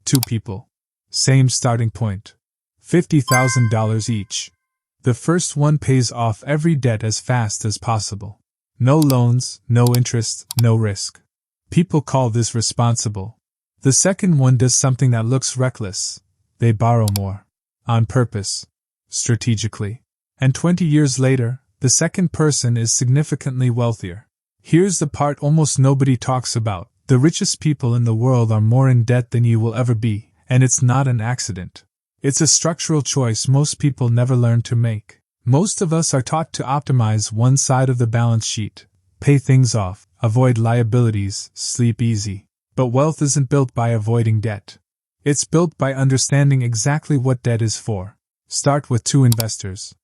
Two people. Same starting point. $50,000 each. The first one pays off every debt as fast as possible. No loans, no interest, no risk. People call this responsible. The second one does something that looks reckless. They borrow more. On purpose. Strategically. And 20 years later, the second person is significantly wealthier. Here's the part almost nobody talks about. The richest people in the world are more in debt than you will ever be, and it's not an accident. It's a structural choice most people never learn to make. Most of us are taught to optimize one side of the balance sheet, pay things off, avoid liabilities, sleep easy. But wealth isn't built by avoiding debt. It's built by understanding exactly what debt is for. Start with two investors.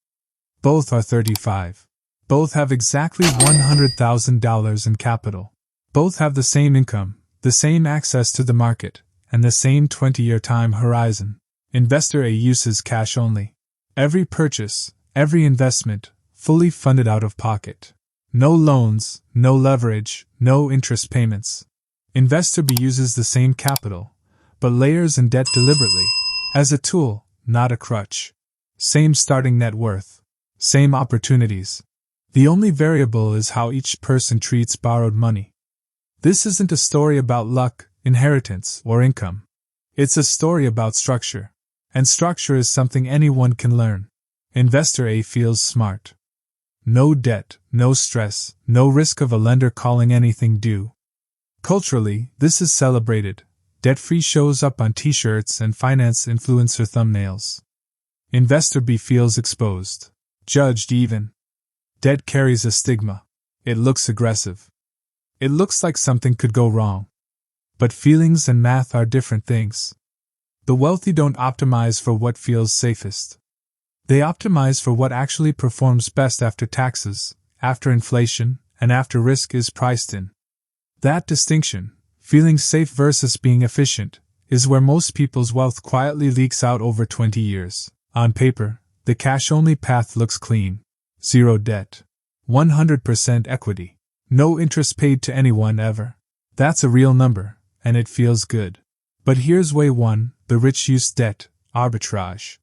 Both are 35. Both have exactly $100,000 in capital. Both have the same income, the same access to the market, and the same 20-year time horizon. Investor A uses cash only. Every purchase, every investment, fully funded out of pocket. No loans, no leverage, no interest payments. Investor B uses the same capital, but layers in debt deliberately, as a tool, not a crutch. Same starting net worth. Same opportunities. The only variable is how each person treats borrowed money. This isn't a story about luck, inheritance, or income. It's a story about structure. And structure is something anyone can learn. Investor A feels smart. No debt, no stress, no risk of a lender calling anything due. Culturally, this is celebrated. Debt-free shows up on t-shirts and finance influencer thumbnails. Investor B feels exposed. Judged even. Debt carries a stigma. It looks aggressive. It looks like something could go wrong. But feelings and math are different things. The wealthy don't optimize for what feels safest. They optimize for what actually performs best after taxes, after inflation, and after risk is priced in. That distinction, feeling safe versus being efficient, is where most people's wealth quietly leaks out over 20 years. On paper, the cash-only path looks clean. Zero debt. 100% equity. No interest paid to anyone ever. That's a real number, and it feels good. But here's way one: the rich use debt, arbitrage.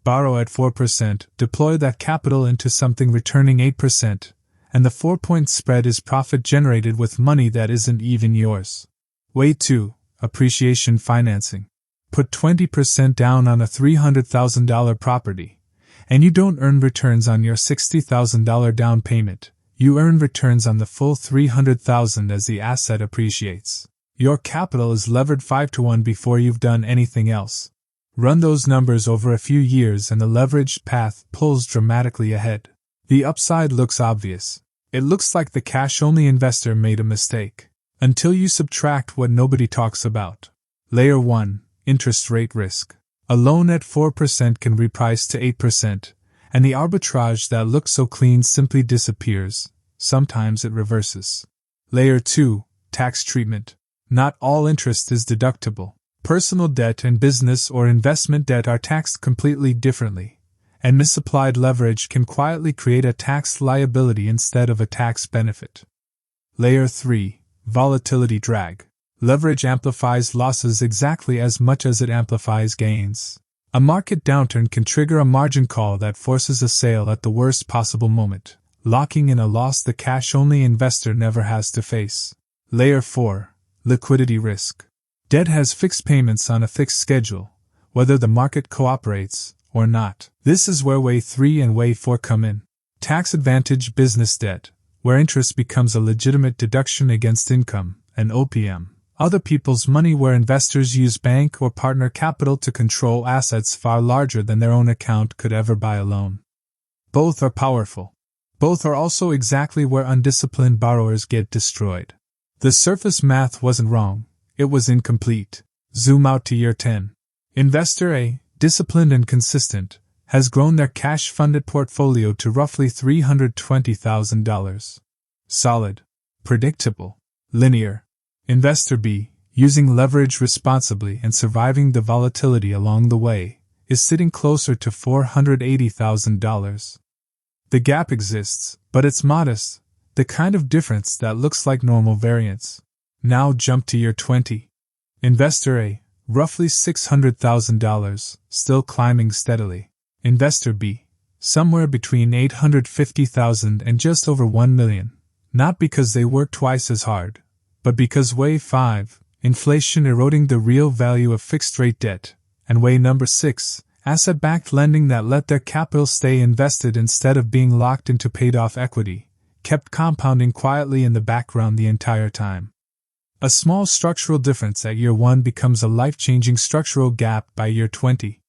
Borrow at 4%, deploy that capital into something returning 8%, and the 4-point spread is profit generated with money that isn't even yours. Way 2, appreciation financing. Put 20% down on a $300,000 property, and you don't earn returns on your $60,000 down payment. You earn returns on the full $300,000 as the asset appreciates. Your capital is levered 5-to-1 before you've done anything else. Run those numbers over a few years and the leveraged path pulls dramatically ahead. The upside looks obvious. It looks like the cash-only investor made a mistake. Until you subtract what nobody talks about. Layer 1, interest rate risk. A loan at 4% can reprice to 8%, and the arbitrage that looks so clean simply disappears. Sometimes it reverses. Layer 2, tax treatment. Not all interest is deductible. Personal debt and business or investment debt are taxed completely differently. And misapplied leverage can quietly create a tax liability instead of a tax benefit. Layer 3, volatility drag. Leverage amplifies losses exactly as much as it amplifies gains. A market downturn can trigger a margin call that forces a sale at the worst possible moment, locking in a loss the cash-only investor never has to face. Layer 4, liquidity risk. Debt has fixed payments on a fixed schedule, whether the market cooperates or not. This is where Way 3 and Way 4 come in. Tax advantage business debt, where interest becomes a legitimate deduction against income, and OPM. Other people's money, where investors use bank or partner capital to control assets far larger than their own account could ever buy alone. Both are powerful. Both are also exactly where undisciplined borrowers get destroyed. The surface math wasn't wrong, it was incomplete. Zoom out to year 10. Investor A, disciplined and consistent, has grown their cash-funded portfolio to roughly $320,000. Solid. Predictable. Linear. Investor B, using leverage responsibly and surviving the volatility along the way, is sitting closer to $480,000. The gap exists, but it's modest, the kind of difference that looks like normal variance. Now jump to year 20. Investor A, roughly $600,000, still climbing steadily. Investor B, somewhere between $850,000 and just over $1 million, not because they work twice as hard, but because Way 5, inflation eroding the real value of fixed-rate debt, and Way number 6, asset-backed lending that let their capital stay invested instead of being locked into paid-off equity, kept compounding quietly in the background the entire time. A small structural difference at year 1 becomes a life-changing structural gap by year 20.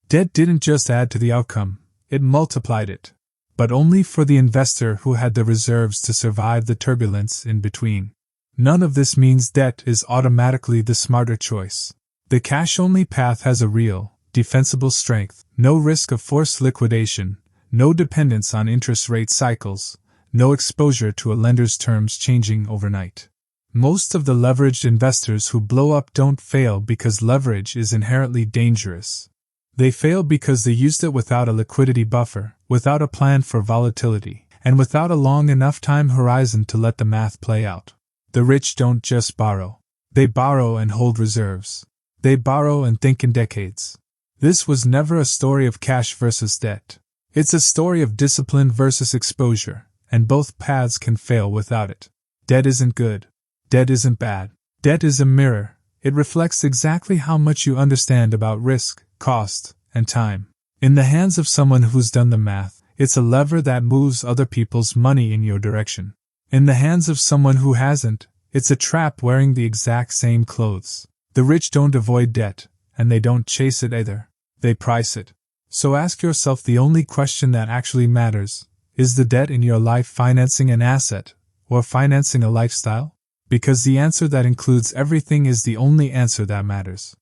Debt didn't just add to the outcome, it multiplied it. But only for the investor who had the reserves to survive the turbulence in between. None of this means debt is automatically the smarter choice. The cash-only path has a real, defensible strength, no risk of forced liquidation, no dependence on interest rate cycles, no exposure to a lender's terms changing overnight. Most of the leveraged investors who blow up don't fail because leverage is inherently dangerous. They fail because they used it without a liquidity buffer, without a plan for volatility, and without a long enough time horizon to let the math play out. The rich don't just borrow. They borrow and hold reserves. They borrow and think in decades. This was never a story of cash versus debt. It's a story of discipline versus exposure, and both paths can fail without it. Debt isn't good. Debt isn't bad. Debt is a mirror. It reflects exactly how much you understand about risk, cost, and time. In the hands of someone who's done the math, it's a lever that moves other people's money in your direction. In the hands of someone who hasn't, it's a trap wearing the exact same clothes. The rich don't avoid debt, and they don't chase it either. They price it. So ask yourself the only question that actually matters: is the debt in your life financing an asset, or financing a lifestyle? Because the answer that includes everything is the only answer that matters.